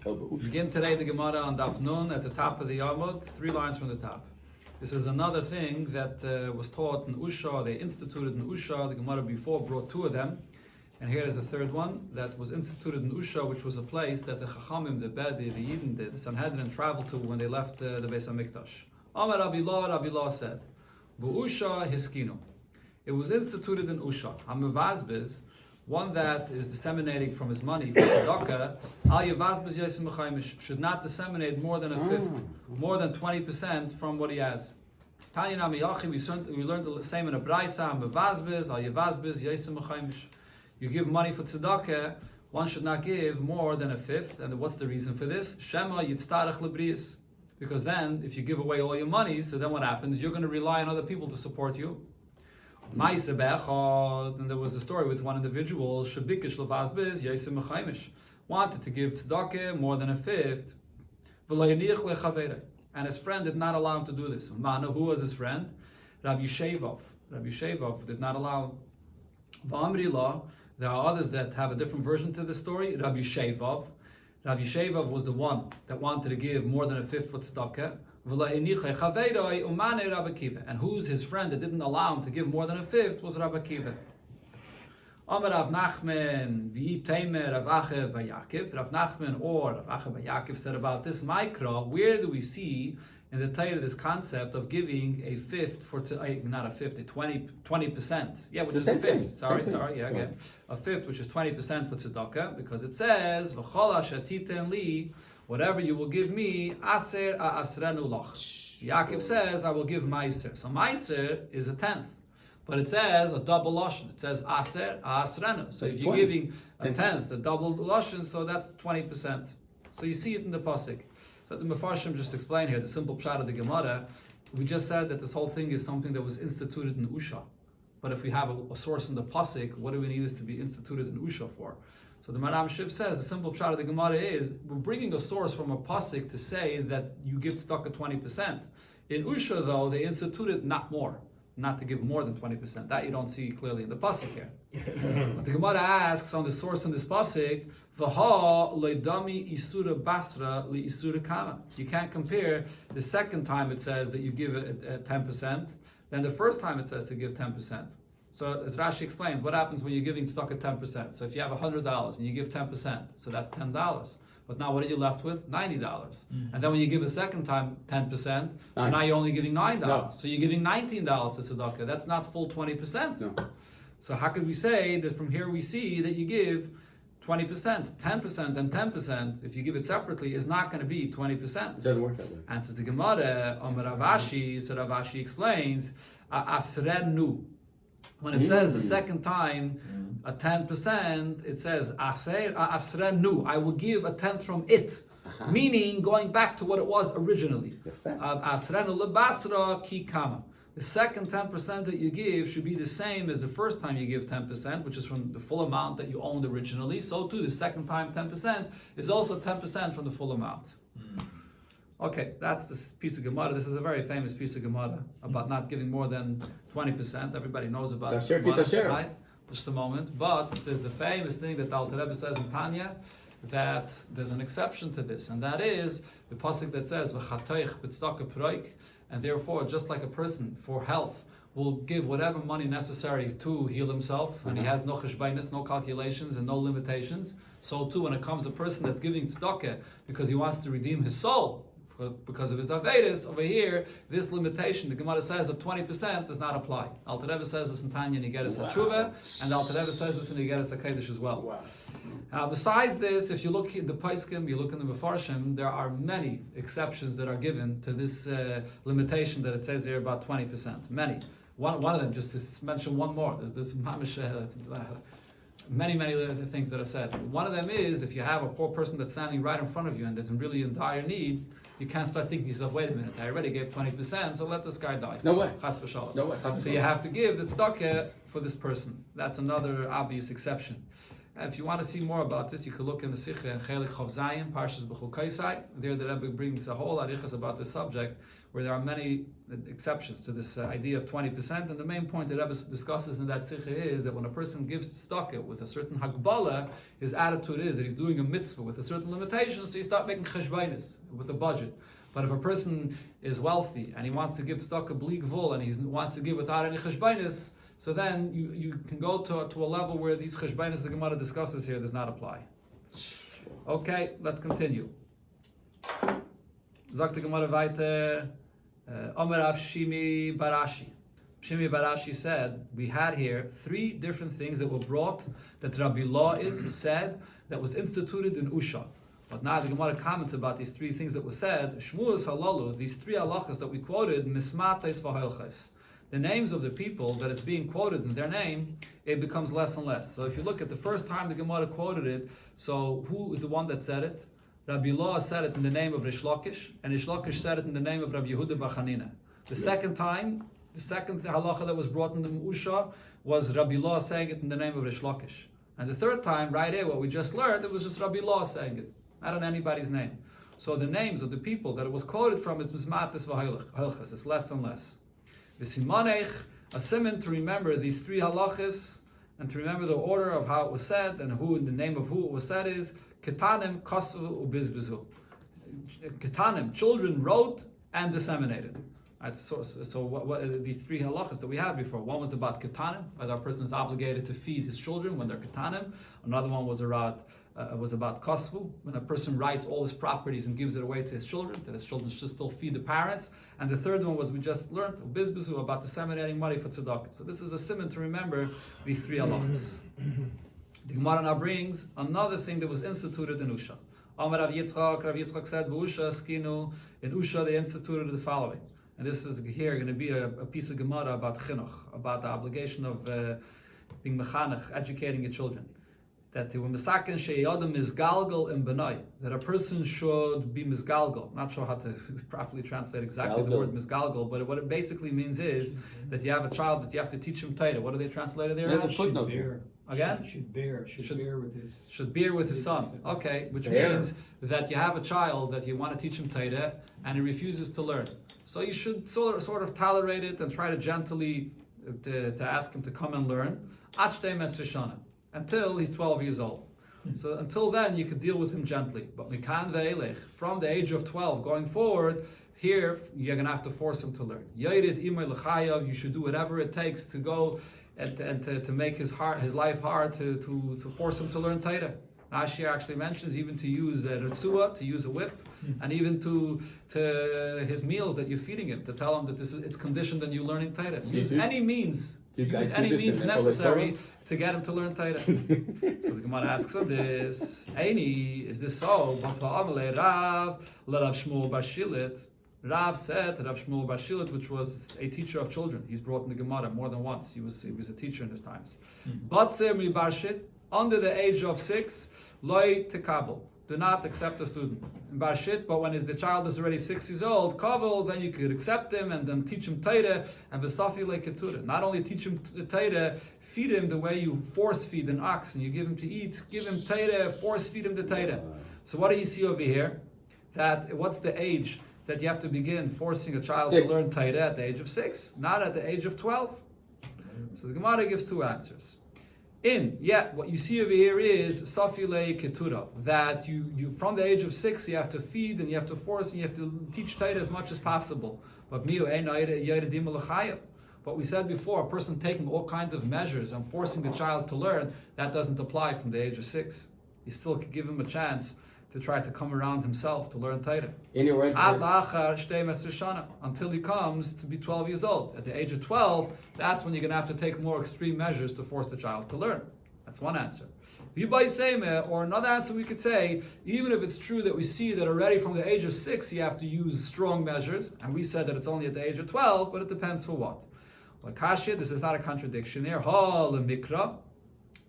Begin today the Gemara on Daf Nun at the top of the Yamud, 3 lines from the top. This is another thing that was taught in Usha. They instituted in Usha. The Gemara before brought 2 of them. And here is the 3rd one that was instituted in Usha, which was a place that the Chachamim, the Yidden, the Sanhedrin traveled to when they left the Beis HaMikdash. Amar Rabbi Law said, Bu'usha hiskinu. It was instituted in Usha. HaMevazbiz, one that is disseminating from his money for tzedakah, al yevazbiz yosem mechaymish, should not disseminate more than a fifth, more than 20% from what he has. Tanya nami yachim, we learned the same in a braisa, mevazbiz al yevazbiz yosem mechaymish. You give money for tzedakah, one should not give more than a fifth. And what's the reason for this? Shema yitztarech lebrius. Because then, if you give away all your money, so then what happens? You're going to rely on other people to support you. And there was a story with one individual, wanted to give tzedakah more than a fifth, and his friend did not allow him to do this. Who was his friend? Rabbi Shevov did not allow. There are others that have a different version to the story. Rabbi Shevov was the one that wanted to give more than a fifth for tzedakah. And who's his friend that didn't allow him to give more than a fifth was Rabbi Akiva. Amar Rav Nachman v'iteimer Rav Acha bar Yaakov. Rav Nachman or Rav Acha bar Yaakov said about this Mikra, where do we see in the Torah this concept of giving a fifth for not a fifth, 20%? Yeah, which is a fifth. Sorry, again. A fifth, which is 20% for tzedakah, because it says v'chol asher titen li, whatever you will give me, aser asrenu lach. Yaakov says, I will give meiser. So meiser is a tenth. But it says a double lashon. It says aser asrenu. So if you're giving a tenth, a double lashon, so that's 20%. So you see it in the pasuk. So the Mefarshim just explained here, the simple pshat of the Gemara. We just said that this whole thing is something that was instituted in Usha. But if we have a source in the pasuk, what do we need this to be instituted in Usha for? So the Maram Shiv says, the simple pshat of the Gemara is, we're bringing a source from a pasuk to say that you give tzedakah 20%. In Usha, though, they instituted not to give more than 20%. That you don't see clearly in the pasuk here. But the Gemara asks on the source in this pasuk, V'ha leidami isura basra li isura kama. You can't compare the second time it says that you give it 10%, then the first time it says to give 10%. So as Rashi explains, what happens when you're giving tzedakah 10%? So if you have $100 and you give 10%, so that's $10. But now what are you left with? $90. And then when you give a second time 10%, so now you're only giving $9. No. So you're giving $19 to tzedakah. That's not full 20%. No. So how could we say that from here we see that you give 20%, 10%, and 10%, if you give it separately, is not going to be 20%. It doesn't work that way. Answers the Gemara, Ravashi, so Ravashi explains, Asrenu. When it says the second time, a 10%, it says, Asrenu, I will give a tenth from it. Meaning, going back to what it was originally. Asrenu lebasra ki kama. The second 10% that you give should be the same as the first time you give 10%, which is from the full amount that you owned originally. So too, the second time 10% is also 10% from the full amount. Okay, that's this piece of Gemara. This is a very famous piece of Gemara about not giving more than 20%. Everybody knows about this. Right? Just a moment. But there's the famous thing that the Alter Rebbe says in Tanya, that there's an exception to this, and that is the pasuk that says v'chatoich b'tzedakah proik. And therefore, just like a person for health will give whatever money necessary to heal himself, and he has no cheshbainis, no calculations, and no limitations, so too when it comes to a person that's giving tzedakah because he wants to redeem his soul, because of his Avedis, over here, this limitation, the Gemara says, of 20% does not apply. Alter Rebbe says this in Tanya and Igeres HaTshuva, and Alter Rebbe says this in Igeres HaKedesh as well. Besides this, if you look in the Paiskim, you look in the Mefarshim, there are many exceptions that are given to this limitation that it says here about 20%. Many. One of them, just to mention one more, there's this mamish, many things that are said. One of them is, if you have a poor person that's standing right in front of you and there's really in dire need, you can't start thinking to yourself, wait a minute, I already gave 20%, so let this guy die. No way. Chas v'shalom. No way. So you have to give the tzedakah for this person. That's another obvious exception. And if you want to see more about this, you can look in the Sikha and Chelik Chav Zayin, Parshas B'chul Kaisai. There the Rebbe brings a whole arichas about this subject, where there are many exceptions to this idea of 20%. And the main point that Rebbe discusses in that Sikha is that when a person gives tzedakah with a certain hagbala, his attitude is that he's doing a mitzvah with a certain limitation, so you start making cheshbainis with a budget. But if a person is wealthy and he wants to give tzedakah bli gvul and he wants to give without any cheshbainis, so then you can go to a level where these cheshbainis the Gemara discusses here does not apply. Okay, let's continue. Sagt die Gemara weiter, Omer Rav Shimi Barashi. Shimi Barashi said, we had here 3 different things that were brought, that Rabbi Law said, that was instituted in Usha. But now the Gemara comments about these 3 things that were said. Shmuas halalu, these 3 halachas that we quoted, mismatais v'hoilchais. The names of the people that it's being quoted in their name, it becomes less and less. So if you look at the first time the Gemara quoted it, so who is the one that said it? Rabbi Law said it in the name of Rish Lakish, and Rish Lakish said it in the name of Rabbi Yehuda bar Chanina. The second time, the second halacha that was brought in the Usha was Rabbi Law saying it in the name of Rish Lakish. And the third time, right here, what we just learned, it was just Rabbi Law saying it, not in anybody's name. So the names of the people that it was quoted from, it's mismatis v'hoilchas, it's less and less. V'simanech, a simon to remember these 3 halachas, and to remember the order of how it was said, and who in the name of who it was said is, Ketanim kasu ubizbizu. Ketanim, children wrote and disseminated. Right, so what the 3 halachas that we had before? One was about ketanim, whether a person is obligated to feed his children when they're ketanim. Another one was about kasvu, when a person writes all his properties and gives it away to his children, that his children should still feed the parents. And the third one was, we just learned, bizbizu, about disseminating money for tzedakah. So this is a simon to remember these 3 halachas. The Gemara now brings another thing that was instituted in Usha. Amar Rav Yitzchak said, B'Usha skinu, in Usha they instituted the following. And this is here going to be a piece of Gemara about chinuch, about the obligation of being mechanech, educating your children. That they were misaken sheyadam mizgalgal in benai, that a person should be mizgalgal. Not sure how to properly translate exactly the word mizgalgal, but what it basically means is that you have a child that you have to teach him Torah. What do they translate it there? There's a footnote here. Again? Should bear with his son. Okay, which means that you have a child that you want to teach him Torah and he refuses to learn. So you should sort of tolerate it and try to gently to ask him to come and learn until he's 12 years old. So until then you could deal with him gently. But from the age of 12 going forward, here you're going to have to force him to learn. You should do whatever it takes to go and to make his life hard to force him to learn Torah. Rashi actually mentions even to use a ritzua, to use a whip, and even to his meals that you're feeding him, to tell him that it's conditioned on you learning Torah. Use any means necessary to get him to learn Torah. So the Gemara asks on this, Eini, is this so? Rav said to Rav Shmuel bar Shilit, which was a teacher of children. He's brought in the Gemara more than once. He was a teacher in his times. Batzer mi barshit, under the age of 6, loy tekabel, do not accept a student. In barshit, but when the child is already 6 years old, kabel, then you could accept him and then teach him Torah, and v'safi le ketura. Not only teach him Torah, feed him the way you force feed an ox, and you give him to eat, give him Torah, force feed him the Torah. So what do you see over here? What's the age that you have to begin forcing a child to learn Torah at the age of 6, not at the age of 12? So the Gemara gives 2 answers. What you see over here is safile ketura, that you from the age of 6 you have to feed and you have to force and you have to teach Torah as much as possible. But what we said before, a person taking all kinds of measures and forcing the child to learn, that doesn't apply from the age of 6. You still could give him a chance to try to come around himself to learn Torah. Until he comes to be 12 years old. At the age of 12, that's when you're going to have to take more extreme measures to force the child to learn. That's one answer. Or another answer we could say, even if it's true that we see that already from the age of 6 you have to use strong measures, and we said that it's only at the age of 12, but it depends for what. Kashya, this is not a contradiction here. Mikra.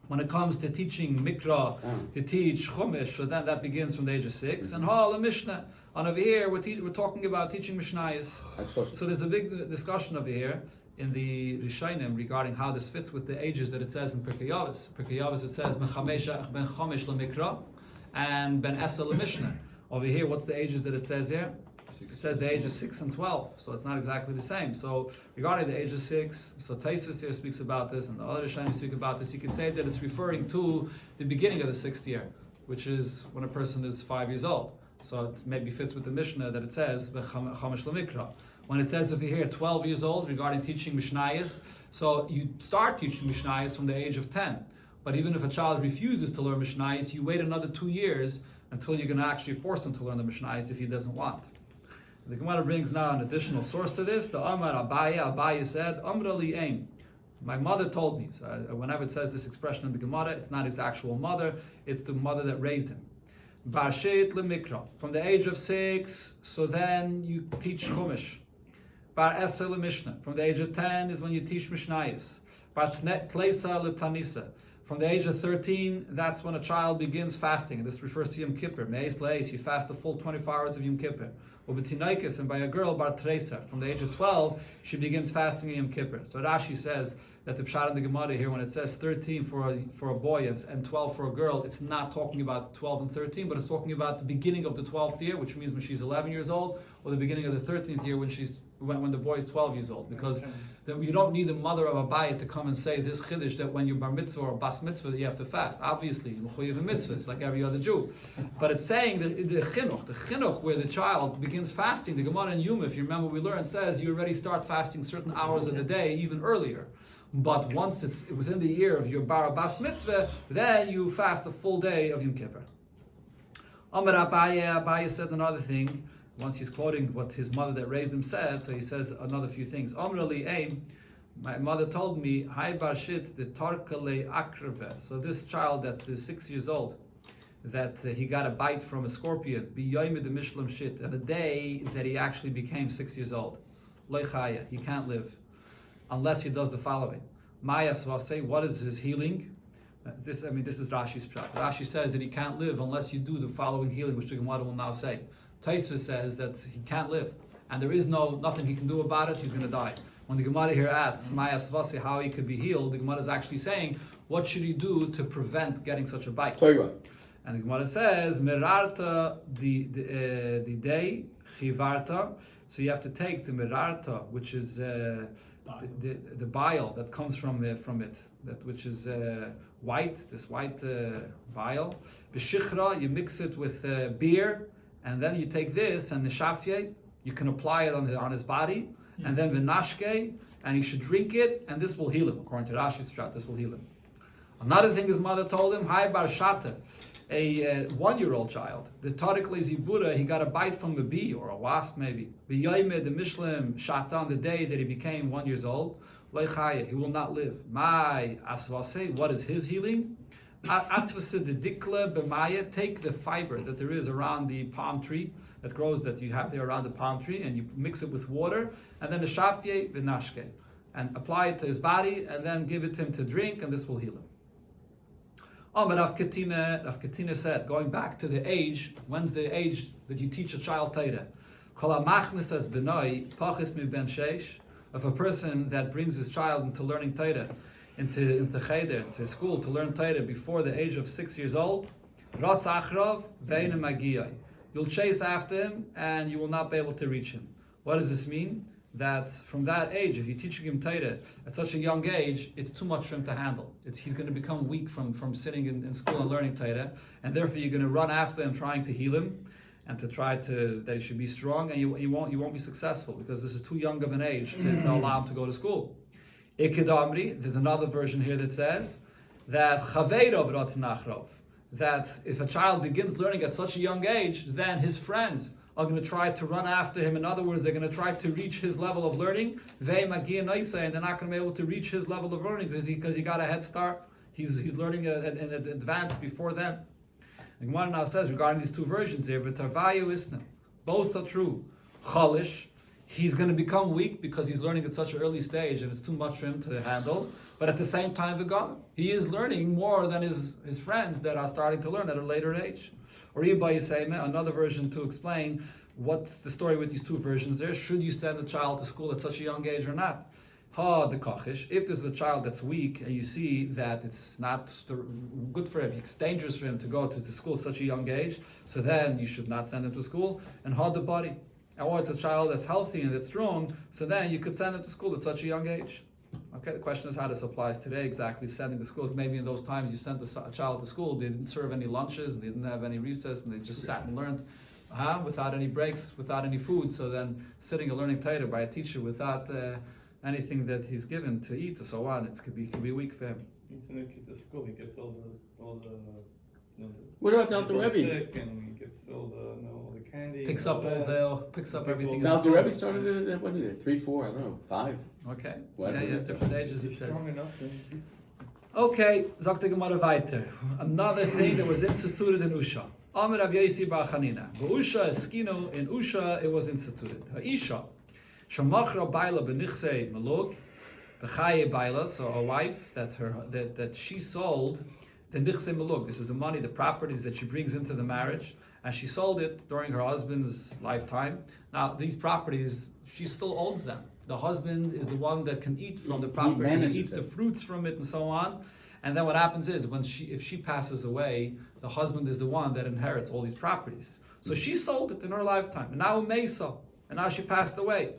When it comes to teaching Mikra, to teach Chumash, so then that begins from the age of 6. And a Mishnah. And over here, we're talking about teaching Mishnayos. So there's a big discussion over here. in the Rishonim regarding how this fits with the ages that it says in Pirkei Avos. Pirkei Avos it says ben chomesh lemikra and ben esa lemishnah. Over here, what's the ages that it says here? It says the ages 6 and 12, so it's not exactly the same. So regarding the age of 6, so Tosfos here speaks about this, and the other Rishonim speak about this. You could say that it's referring to the beginning of the 6th year, which is when a person is 5 years old. So it maybe fits with the Mishnah that it says v'chomesh lemikra. When it says over here 12 years old regarding teaching Mishnayos, so you start teaching Mishnayos from the age of 10. But even if a child refuses to learn Mishnayos, you wait another 2 years until you're going to actually force him to learn the Mishnayos if he doesn't want. The Gemara brings now an additional source to this. The Amar Abaye said, Amra li aim. My mother told me. So whenever it says this expression in the Gemara, it's not his actual mother, it's the mother that raised him. Ba'ashet lemikra. From the age of 6, so then you teach Chumash. Bar Esa lemishnah. From the age of 10 is when you teach Mishnayos. Bar Tleisa letanisa. From the age of 13, that's when a child begins fasting. And this refers to Yom Kippur. Me'es le'es, you fast the full 24 hours of Yom Kippur. Ubetinaikis, and by a girl, Bar Teresa. From the age of 12, she begins fasting in Yom Kippur. So Rashi says that the Pshat in the Gemara here, when it says 13 for a boy and 12 for a girl, it's not talking about 12 and 13, but it's talking about the beginning of the 12th year, which means when she's 11 years old, or the beginning of the 13th year when the boy is 12 years old. Because then you don't need the mother of a bayit to come and say this chiddush that when you're bar mitzvah or bas mitzvah that you have to fast. Obviously, mechuyev mitzvahs like every other Jew. But it's saying that the chinuch where the child begins fasting. The Gemara in Yuma, if you remember, we learned says you already start fasting certain hours of the day, even earlier. But once it's within the year of your bar bas mitzvah, then you fast a full day of Yom Kippur. Amar Abaye said another thing. Once he's quoting what his mother that raised him said, so he says another few things. Amar li aim, my mother told me, Hai barshit the tarkale akrave. So this child that is 6 years old, that he got a bite from a scorpion, biyoyme the mishlam shit, and the day that he actually became 6 years old, loichaya, he can't live unless he does the following. Maya svase, what is his healing? This is Rashi's pshat. Rashi says that he can't live unless you do the following healing, which the Gemara will now say. Tosfos says that he can't live, and there is nothing he can do about it. He's going to die. When the Gemara here asks Maya svase how he could be healed, the Gemara is actually saying, what should he do to prevent getting such a bite? And the Gemara says, Merarta the day chivarta. So you have to take the merarta, which is the bile that comes from it, that which is white, this white bile. B'shichra, you mix it with beer, and then you take this and the shafye, you can apply it on his body, and then v'nashke, and he should drink it, and this will heal him. According to Rashi's pshat, this will heal him. Another thing his mother told him, Hai bar shata, a 1-year-old child, the tarik lezibura, he got a bite from a bee or a wasp maybe. V'yoyme the mishlim shata, on the day that he became 1 year old, loichaya, he will not live. My asvase, what is his healing? Atzvase the dikla b'maya, take the fiber that there is around the palm tree that grows, that you have there around the palm tree, and you mix it with water, and then the shafye v'nashke, and apply it to his body, and then give it to him to drink, and this will heal him. But Rav Katina said, going back to the age, when's the age that you teach a child Torah? If a person that brings his child into learning Torah, into cheder, to school, to learn Torah before the age of 6 years old, you'll chase after him and you will not be able to reach him. What does this mean? That from that age, if you're teaching him Torah at such a young age, it's too much for him to handle. He's going to become weak from sitting in school and learning Torah, and therefore you're going to run after him trying to heal him and to try that he should be strong, and you won't be successful because this is too young of an age to allow him to go to school. Iked Amri, there's another version here that says that Chaveirov Ratz Nachrov, that if a child begins learning at such a young age, then his friends are going to try to run after him. In other words, they're going to try to reach his level of learning, and they're not going to be able to reach his level of learning because he got a head start. He's learning an advance before them. And Gemara now says regarding these two versions here, both are true. Chalish, he's going to become weak because he's learning at such an early stage and it's too much for him to handle. But at the same time, he is learning more than his friends that are starting to learn at a later age. Or another version to explain what's the story with these two versions there. Should you send a child to school at such a young age or not? Ha the kachish. If there's a child that's weak and you see that it's not good for him, it's dangerous for him to go to school at such a young age, so then you should not send him to school. And ha the body. Or it's a child that's healthy and that's strong, so then you could send him to school at such a young age. Okay, the question is how this applies today exactly, sending to school. Maybe in those times you sent a child to school, they didn't serve any lunches, they didn't have any recess, and they just sat and learned without any breaks, without any food. So then sitting and learning Torah by a teacher without anything that he's given to eat or so on, it could be weak for him. He sends a kid to school, he gets all the What about the Alter people Rebbe? sick, and he gets all the candy. Picks and up all that. picks up everything. The in the Alter store. Rebbe started at, what is it, 3, 4, I don't know, 5. Okay. Whatever Yeah, it yes, is. different ages it He's says. strong enough, then Okay, sagt the Gemara weiter. Another thing that was instituted in Usha. Amar Rav Yosi bar Chanina. Usha eskino, in Usha it was instituted. Ha'isha shamachra baila benichsei malug b'chaye baila. So a wife that she sold the nichsei malug. This is the money, the properties that she brings into the marriage, and she sold it during her husband's lifetime. Now these properties, she still owns them. The husband is the one that can eat from the property, he eats the fruits from it and so on. And then what happens is, if she passes away, the husband is the one that inherits all these properties. So she sold it in her lifetime, and now Mesa, and now she passed away.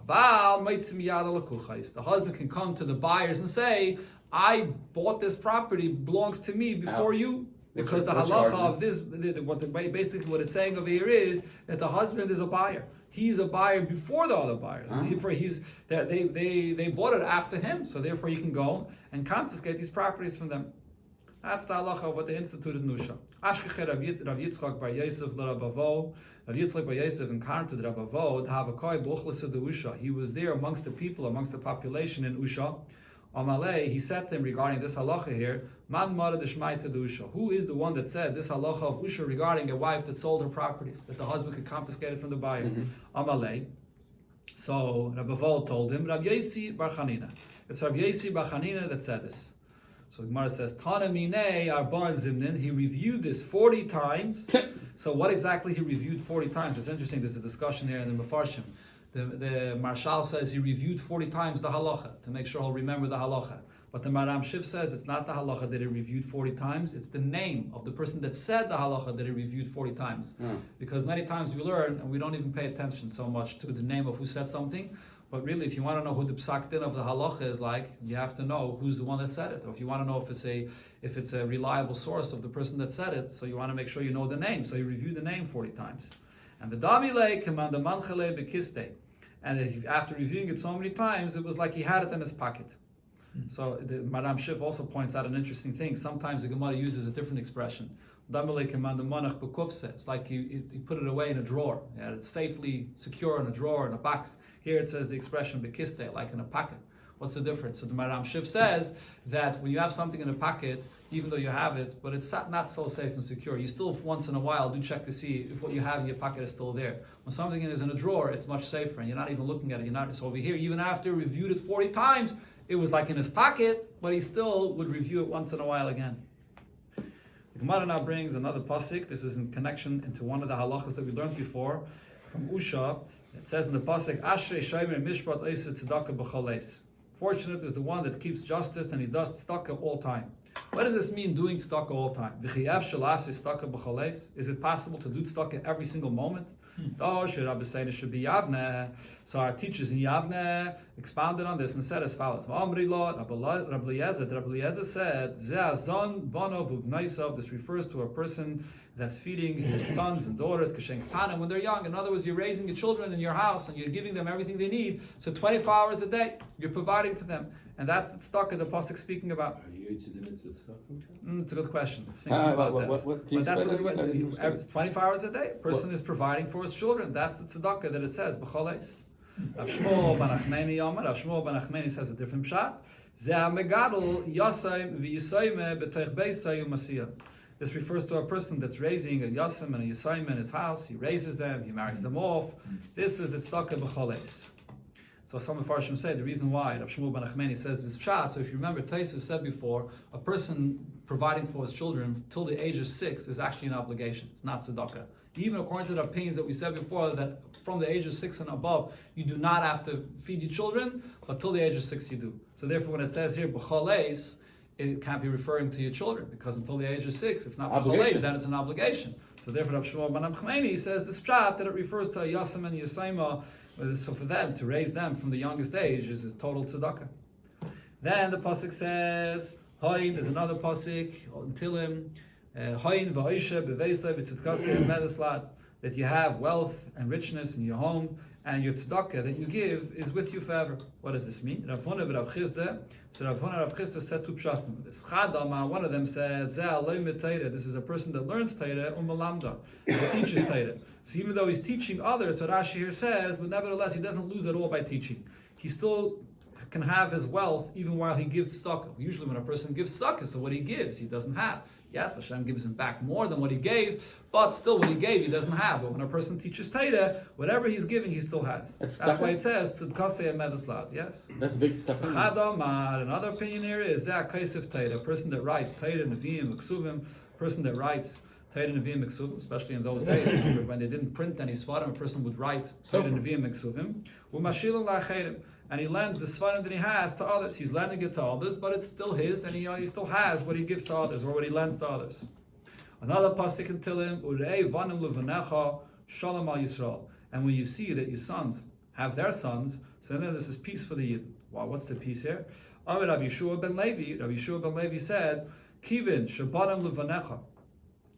The husband can come to the buyers and say, I bought this property, belongs to me before you. Because the halacha of this, basically what it's saying over here is that the husband is a buyer. He's a buyer before the other buyers. And therefore they bought it after him. So therefore you can go and confiscate these properties from them. That's the halacha of what they instituted in Usha. Ashkeche Rav Yitzchak bar Yosef l'Rabavo. Rav Yitzchak bar Yosef encountered Rabavo. D'havakoi b'uchlas of the Usha. He was there amongst the people, amongst the population in Usha. Amalei, he said to him regarding this halacha here, Man Mara Deshmaita Usha. Who is the one that said this halacha of Usha regarding a wife that sold her properties, that the husband could confiscate it from the buyer? Amalei. So Rabavo told him, Rav Yosi bar Chanina. It's Rav Yosi bar Chanina that said this. So Gemara says, Tana Minei Arban Zimnin. He reviewed this 40 times. So what exactly he reviewed 40 times? It's interesting. There's a discussion here in the Mefarshim. The Marshal says he reviewed 40 times the halacha to make sure he'll remember the halacha. But the Maram Shiv says it's not the halacha that he reviewed 40 times, it's the name of the person that said the halacha that he reviewed 40 times. Because many times we learn and we don't even pay attention so much to the name of who said something. But really, if you want to know who the psak din of the halacha is like, you have to know who's the one that said it. Or if you want to know if it's a reliable source of the person that said it, so you want to make sure you know the name. So you review the name 40 times. And the Damile command the manchele bekiste. And after reviewing it so many times, it was like he had it in his pocket. So the Maram Shiv also points out an interesting thing. Sometimes the Gemara uses a different expression. It's like you put it away in a drawer. Yeah, it's safely secure in a drawer, in a box. Here it says the expression bekiste, like in a pocket. What's the difference? So the Maram Shiv says that when you have something in a pocket, even though you have it, but it's not so safe and secure, you still once in a while do check to see if what you have in your pocket is still there. When something is in a drawer, it's much safer, and you're not even looking at it. So over here, even after he reviewed it 40 times, it was like in his pocket, but he still would review it once in a while again. The Gemara now brings another pasuk. This is in connection into one of the halachas that we learned before from Usha. It says in the pasuk, Ashrei Shomer Mishpat Oiseh Tzedakah B'chol Eis. Fortunate is the one that keeps justice and he does tzedakah all time. What does this mean, doing tzedakah all time? Is it possible to do tzedakah every single moment? So our teachers in Yavne expounded on this and said as follows. Rabbi Eliezer said, this refers to a person that's feeding his sons and daughters when they're young. In other words, you're raising your children in your house and you're giving them everything they need. So 24 hours a day, you're providing for them. And that's the tzedakah the pasuk speaking about. It's a good question. It's 24 hours a day. A person is providing for his children. That's the tzedakah that it says. Rav Shmuel ben Achmeni says a different pshat. This refers to a person that's raising a yasam and a yisayim in his house. He raises them, he marries them off. This is the tzedakah b'choles. So some Mefarshim say the reason why Rav Shmuel ben Achmeni says this pshat. So if you remember, Taisus said before, a person providing for his children till the age of 6 is actually an obligation. It's not tzedakah. Even according to the opinions that we said before, that from the age of 6 and above, you do not have to feed your children, but till the age of 6 you do. So therefore, when it says here, b'choleis, it can't be referring to your children, because until the age of 6, it's not b'choleis, then it's an obligation. So therefore, Rav Shmuel ben Chmeini says this pshat that it refers to Yasam and Yasaima, so for them, to raise them from the youngest age is a total tzedakah. Then the pasuk says, Hoin, there's another pasuk, Tilim, Hoin v'oishe b'veisei v'tzidkasei medeslat, that you have wealth and richness in your home, and your tzedakah that you give is with you forever. What does this mean? Rav Huna v'Rav Chisda, so Rav Huna and Rav Chisda said two pshatim. This Chadama, one of them said, Zeh alei mitayre, this is a person that learns Teire, u'melamda, that teaches Teire. So even though he's teaching others, so Rashi here says, but nevertheless he doesn't lose at all by teaching. He still can have his wealth even while he gives tzedakah. Usually when a person gives tzedakah, so what he gives, he doesn't have. Yes, Hashem gives him back more than what he gave, but still what he gave, he doesn't have. But when a person teaches Teire, whatever he's giving, he still has. That's why it says, tzedkasei medeslad, yes? That's a big stuff. Another opinion here is that kaisef Teire, a person that writes Teire, Nevi'im, Kesubim, a person that writes Teire, Nevi'im, Kesubim, especially in those days, when they didn't print any svarim, a person would write Teire, Nevi'im, Kesubim, u'mashilim la'acherim, and he lends the svarim that he has to others. He's lending it to others, but it's still his, and he still has what he gives to others, or what he lends to others. Another pasuk in Tilim, Urei vanim levanecha shalom al Yisrael. And when you see that your sons have their sons, so then this is peace for the Yid. Wow, what's the peace here? Amir Rav Yeshua ben Levi said, Kivin shabadim levanecha.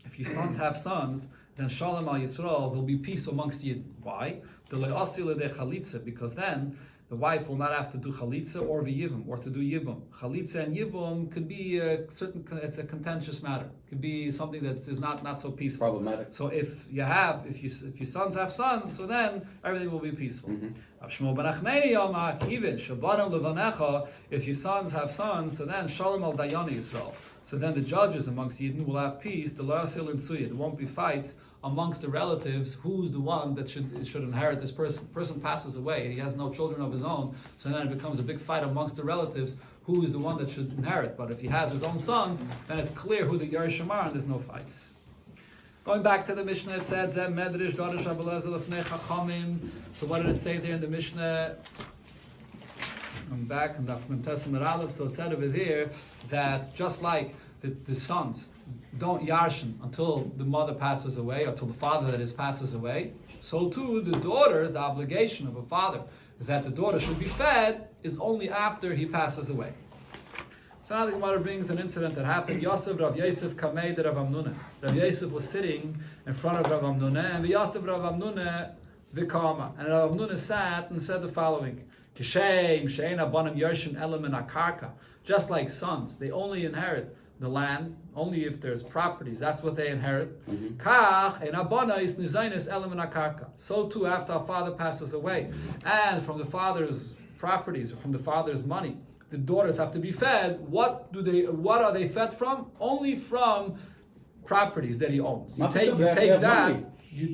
If your sons have sons, then shalom al Yisrael, there'll be peace amongst Yid. Why? Because then the wife will not have to do chalitza or v'yivum, or to do yivum. Chalitza and yivum could be it's a contentious matter. It could be something that is not so peaceful. Problematic. So if your sons have sons, so then everything will be peaceful. If your sons have sons, so then shalom al dayani Yisrael. So then the judges amongst Yidden will have peace. There won't be fights amongst the relatives. Who's the one that should inherit this person? The person passes away, he has no children of his own, so then it becomes a big fight amongst the relatives. Who is the one that should inherit? But if he has his own sons, then it's clear who the Yerusha are, and there's no fights. Going back to the Mishnah, it said, Zem Medrash Darish Abelezer Lefnei Chachamim. So what did it say there in the Mishnah? I'm back in Daf Mem Tes Amud Aleph. So it said over there that just like the sons don't yarshin until the mother passes away, or until the father that is passes away, so too the daughters, the obligation of a father that the daughter should be fed is only after he passes away. So now the Gemara brings an incident that happened. Yosef Rav Yosef Kamei de Rav Amnuna. Rav Yosef was sitting in front of Rav Amnuna, and Yosef Rav Amnuna v'kama. And Rav Amnuna sat and said the following: Kishem she'ena banim yershin elam min akarka. Just like sons, they only inherit the land only if there's properties. That's what they inherit. Kach en abana is nizaynis elam min akarka. So too, after our father passes away, and from the father's properties or from the father's money, the daughters have to be fed. What are they fed from? Only from properties that he owns. You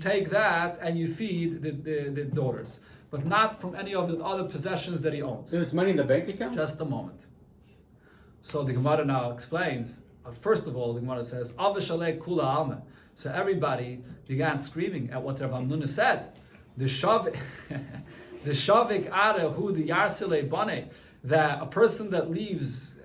take that and you feed the daughters, but not from any of the other possessions that he owns. There's money in the bank account? Just a moment. So the Gemara now explains, first of all, the Gemara says, Avashalek kula alma. So everybody began screaming at what Rav Amnuna said. The shavik ara hu the yarsile bane, that a person that leaves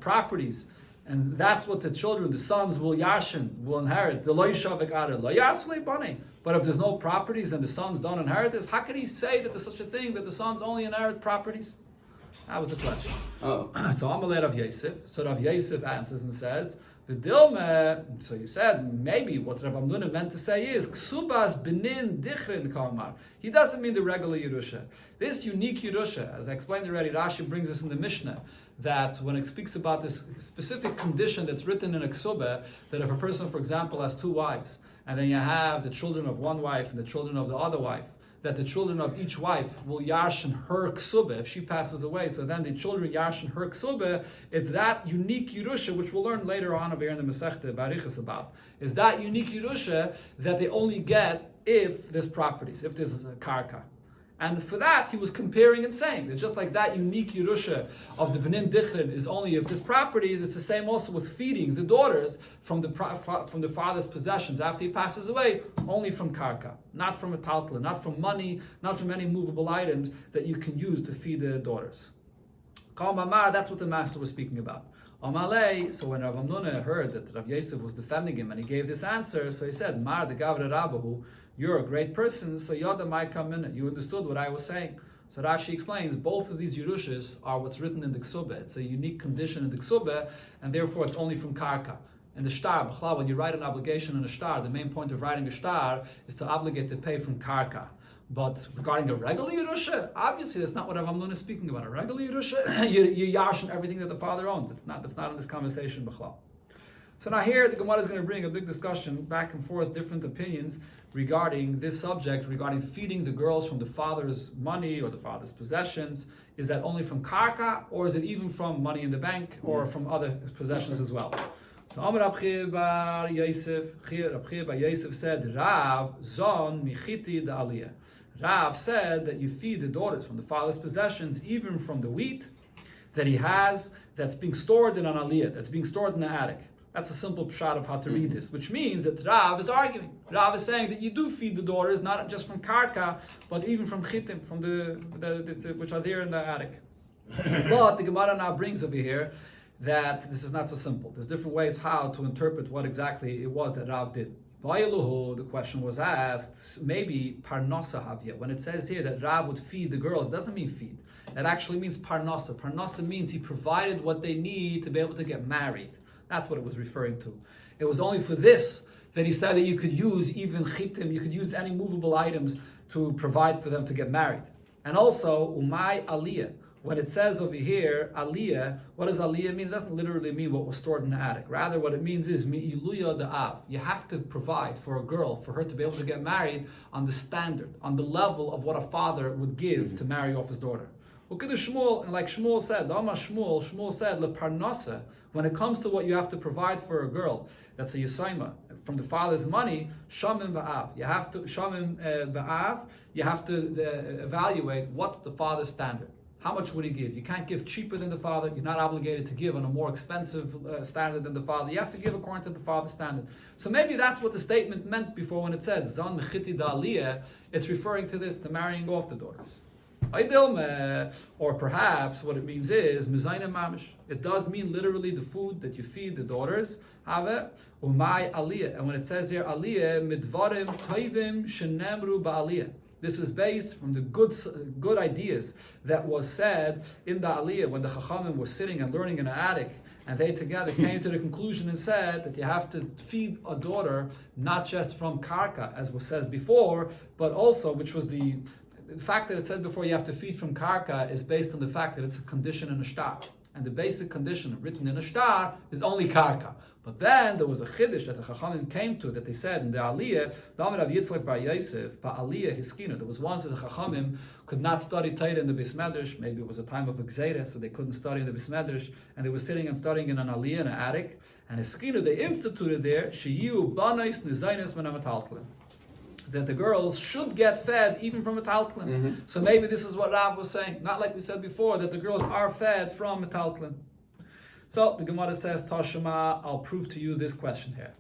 properties, and that's what the children, the sons will inherit. The lo shavik ara lo yarsile bane. But if there's no properties and the sons don't inherit this, how can he say that there's such a thing that the sons only inherit properties? That was the question. Oh. So Amalei Rav Yosef. So Rav Yosef answers and says, "The dilma." So he said, maybe what Rav Amnuna meant to say is Kesubos benin dichrin kamar. He doesn't mean the regular Yerusha. This unique Yerusha, as I explained already, Rashi brings us in the Mishnah that when it speaks about this specific condition that's written in a Kesubah, that if a person, for example, has two wives, and then you have the children of one wife and the children of the other wife, that the children of each wife will yarshin her ksubah if she passes away. So then the children yarshin her ksubah. It's that unique Yerusha, which we'll learn later on over here in the Masechta Barichas about, is that unique Yerusha that they only get if there's properties, if there's a karka. And for that, he was comparing and saying that just like that unique Yerusha of the Benin Dichrin is only of this properties, it's the same also with feeding the daughters from the father's possessions after he passes away, only from karka, not from a taltla, not from money, not from any movable items that you can use to feed the daughters. Kal Mamar, that's what the master was speaking about. Amalei, so when Rav Amnuna heard that Rav Yosef was defending him and he gave this answer, so he said, Mar de Gavra Rabbahu, you're a great person, so Yoda might come in, you understood what I was saying. So Rashi explains, both of these Yerushas are what's written in the Kesubos. It's a unique condition in the Kesubos, and therefore it's only from Karka. And the shtar, when you write an obligation in a shtar, the main point of writing a shtar is to obligate to pay from Karka. But regarding a regular Yerusha, obviously that's not what Rav Amnun is speaking about. A regular Yerusha, you yarshin everything that the father owns. That's not in this conversation, B'chlal. So now here, the Gemara is going to bring a big discussion, back and forth, different opinions regarding this subject, regarding feeding the girls from the father's money or the father's possessions. Is that only from karka, or is it even from money in the bank, or from other possessions as well? So Amar Rab Chiya bar Yosef said, Rav zon michiti da aliyah. Rav said that you feed the daughters from the father's possessions, even from the wheat that he has, that's being stored in an aliyah, that's being stored in the attic. That's a simple pshat of how to read this, which means that Rav is arguing. Rav is saying that you do feed the daughters, not just from karka, but even from chitim, from the which are there in the attic. But the Gemara now brings over here that this is not so simple. There's different ways how to interpret what exactly it was that Rav did. The question was asked, maybe parnasa havya. When it says here that Rav would feed the girls, it doesn't mean feed. It actually means parnasa. Parnasa means he provided what they need to be able to get married. That's what it was referring to. It was only for this that he said that you could use even chitim, you could use any movable items to provide for them to get married. And also, umay aliyah. When it says over here, aliyah, what does aliyah mean? It doesn't literally mean what was stored in the attic. Rather, what it means is mi'iluya da'av. You have to provide for a girl, for her to be able to get married on the standard, on the level of what a father would give to marry off his daughter. And like Shmuel said, Shmuel said, leparnasa, when it comes to what you have to provide for a girl, that's a yisaima, from the father's money, shamim ba'av. You have to, shamim ba'av, you have to evaluate what's the father's standard. How much would he give? You can't give cheaper than the father. You're not obligated to give on a more expensive standard than the father. You have to give according to the father's standard. So maybe that's what the statement meant before when it said, Zan mechiti da'aliyah, it's referring to this, to marrying off the daughters. Or perhaps what it means is mizayna mamish. It does mean literally the food that you feed the daughters. Have umay aliyah, and when it says here aliyah midvarim toivim shenemru ba'aliyah. This is based from the good ideas that was said in the aliyah when the chachamim were sitting and learning in an attic, and they together came to the conclusion and said that you have to feed a daughter not just from karka, as was said before, but also, which was the fact that it said before you have to feed from karka is based on the fact that it's a condition in a shtar. And the basic condition written in a shtar is only karka. But then there was a chiddush that the Chachamim came to, that they said in the Aliyah, Damar Rav Yitzchak bar Yosef, ba Aliyah Hiskinu. There was once that the Chachamim could not study Torah in the Beis Medrash. Maybe it was a time of Gzeira, so they couldn't study in the Beis Medrash, and they were sitting and studying in an Aliyah, in an attic. And Hiskinu, they instituted there, Sheyu Banais Nizainis Menamatalklim, that the girls should get fed even from a talklin. Mm-hmm. So maybe this is what Rav was saying, not like we said before, that the girls are fed from a talklin. So the Gemara says, Tashema, I'll prove to you this question here.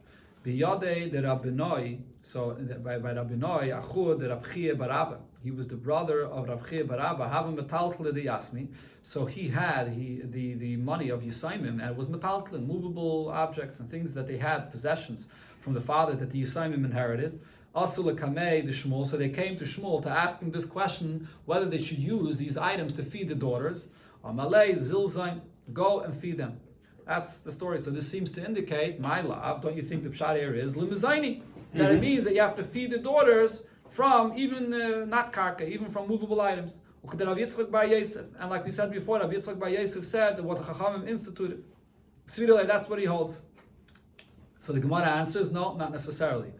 Biyadei de Rabbinoi, so by Rabbinoi, Achur de Rab Chiya bar Abba. He was the brother of Rab Chiya bar Abba, having metalkle de Yasmi. So he had the money of Yisaimim, and it was metalkle, movable objects and things that they had, possessions from the father that the Yisaimim inherited. Asula Kamei the Shmuel, so they came to Shmuel to ask him this question, whether they should use these items to feed the daughters. Amalei Zilzain, go and feed them. That's the story. So this seems to indicate, my love, don't you think the pshat here is Limazaini? That it means that you have to feed the daughters from even not karka, even from movable items. And like we said before, Rav Yitzchak bar Yosef said that what the Chachamim instituted. That's what he holds. So the Gemara answers, no, not necessarily.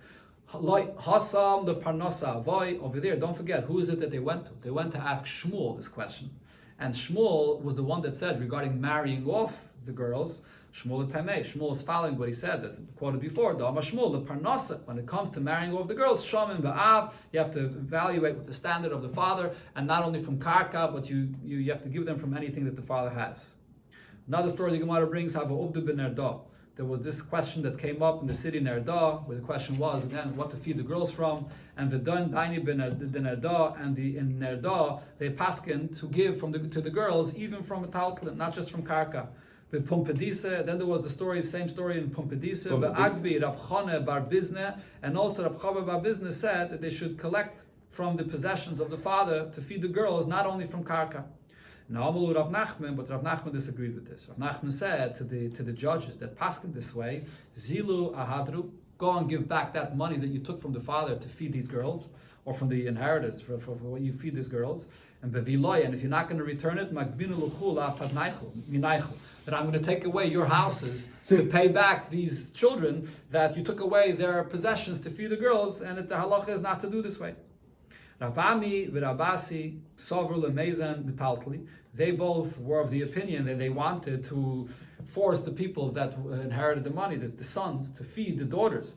Hasam the Parnasa Avoy over there. Don't forget, who is it that they went to? They went to ask Shmuel this question. And Shmuel was the one that said regarding marrying off the girls. Shmuel Tamei. Shmuel is following what he said, that's quoted before. Dama Shmuel, the Parnasa. When it comes to marrying off the girls, Shomim Ba'av, you have to evaluate with the standard of the father, and not only from Karka, but you have to give them from anything that the father has. Another story the Gemara brings, Hava Uvdu ben Erda. There was this question that came up in the city Nerda, where the question was, again, what to feed the girls from, and the Don Daini ben Nerda, and in Nerda, they paskin to give to the girls, even from a talklin, not just from Karka. With Pumpedisa, then there was the same story in Pumpedisa, but Agbi, Rav Chane bar Bizne, and also Rav Chava bar Bizne said that they should collect from the possessions of the father to feed the girls, not only from Karka. Now, Rav Nachman, but Rav Nachman disagreed with this. Rav Nachman said to the judges that paskin this way, Zilu ahadru, go and give back that money that you took from the father to feed these girls, or from the inheritance for what you feed these girls. And beviloy, and if you're not going to return it, magbinu luchula minaychu, that I'm going to take away your houses to pay back these children that you took away their possessions to feed the girls, and the halacha is not to do this way. Rabami v'Rabasi Sovru leMezan b'Taltli. They both were of the opinion that they wanted to force the people that inherited the money, the sons, to feed the daughters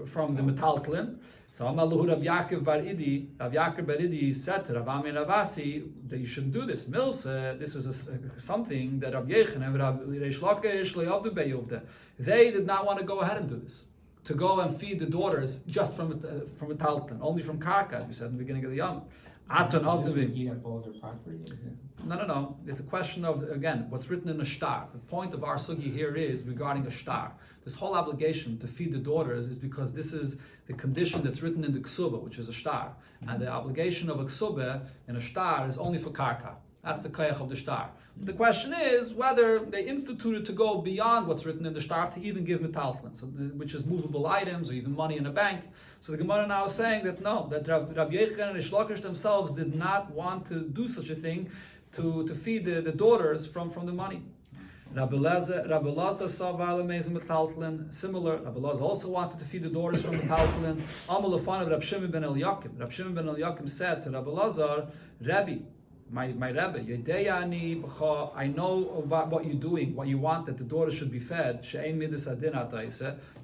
from the metalklin. So Amaluhu Rav Yaakov bar Idi said to Rabami and Rabasi that you shouldn't do this. Milsa, this is something that Rav Yechon and Rav Reish Lakish le'avdu beyuvda. They did not want to go ahead and do this, to go and feed the daughters just from a talton, only from karka, as we said in the beginning of the Yom. Eat up all their property? No. It's a question of, again, what's written in a shtar. The point of our sugi here is regarding a shtar. This whole obligation to feed the daughters is because this is the condition that's written in the Kesubos, which is a shtar. And the obligation of a Kesubos in a shtar is only for karka. That's the koyach of the shtar. The question is whether they instituted to go beyond what's written in the shtar to even give metaltlin, which is movable items or even money in a bank. So the Gemara now is saying that no, that Rav Yechon and Reish Lakish themselves did not want to do such a thing to feed the daughters from the money. Rabbi Elazar saw Valamez metaltlin. Similar, Rabbi Elazar also wanted to feed the daughters from metaltlin. Amal Lefan of Rab Shimon ben Eliakim. Rab Shimon ben Eliakim said to Rabbi Elazar, Rabbi, my Rebbe, I know about what you're doing, what you want, that the daughter should be fed. You're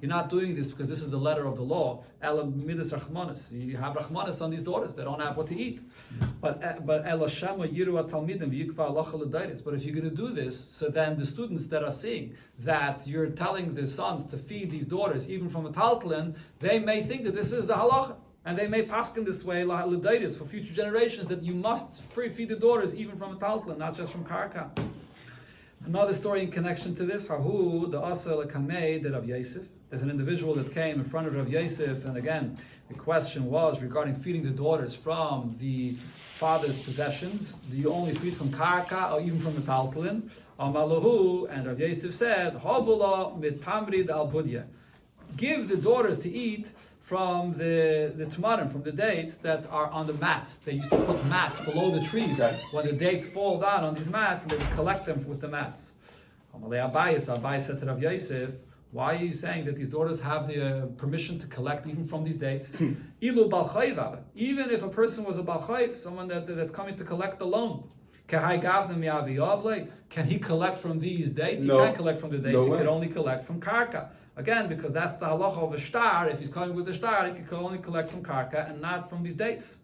not doing this because this is the letter of the law. You have rachmanis on these daughters, they don't have what to eat. But if you're going to do this, so then the students that are seeing that you're telling the sons to feed these daughters, even from a taltlin, they may think that this is the halacha. And they may paskin this way, l'daitis, for future generations, that you must feed the daughters even from a taltlin, not just from karka. Another story in connection to this, Hahu, the Asel Kamei, the Rav Yosef. There's an individual that came in front of Rav Yosef, and again, the question was regarding feeding the daughters from the father's possessions. Do you only feed from karka or even from a taltlin? Amalahu, and Rav Yosef said, Habula mitamrid al budya. Give the daughters to eat from the tamarim, from the dates that are on the mats. They used to put mats below the trees. Okay. When the dates fall down on these mats, they would collect them with the mats. Abai said to Rav Yosef, why are you saying that these daughters have the permission to collect even from these dates? Ilu balchayv, even if a person was a balchayv, someone that's coming to collect a loan. Can he collect from these dates? No. He can't collect from the dates. No He way. can only collect from karka. Again, because that's the halacha of a shtar. If he's coming with a shtar, he can only collect from karka and not from these dates.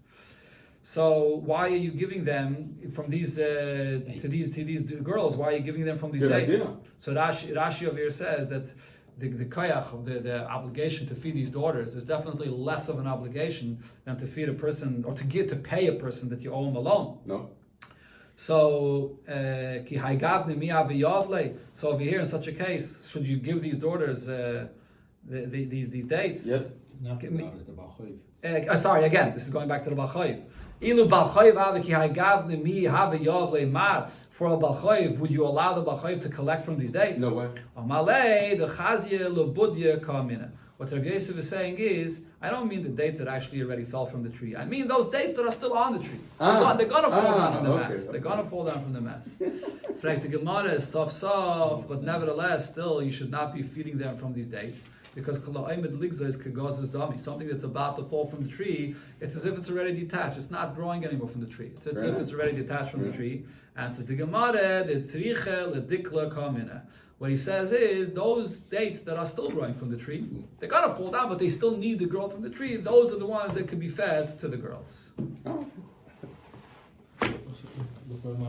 So why are you giving them from these to these girls? Why are you giving them from these Good dates? idea. So Rashi over here says that the koyach of the obligation to feed these daughters is definitely less of an obligation than to feed a person or to pay a person that you owe him a loan. No. So, so over here in such a case, should you give these daughters these dates? Yes. Not the daughters, the Balchayv. Sorry, again, this is going back to the Balchayv. Ilu Balchayv ave ki haygavne mi have yav leimar. For a Balchayv, would you allow the Balchayv to collect from these dates? No way. Amalei the chazye lebudya kamina. What Rav Yosef is saying is, I don't mean the dates that actually already fell from the tree. I mean those dates that are still on the tree. They're gonna fall down on the mats. They're gonna fall down from the mats. The Gemara is soft, but nevertheless, still you should not be feeding them from these dates. Because something that's about to fall from the tree, it's as if it's already detached. It's not growing anymore from the tree. It's as if it's already detached from the tree. And says the Gemara, what he says is, those dates that are still growing from the tree, they're gonna fall down, but they still need the growth from the tree. Those are the ones that can be fed to the girls. Oh.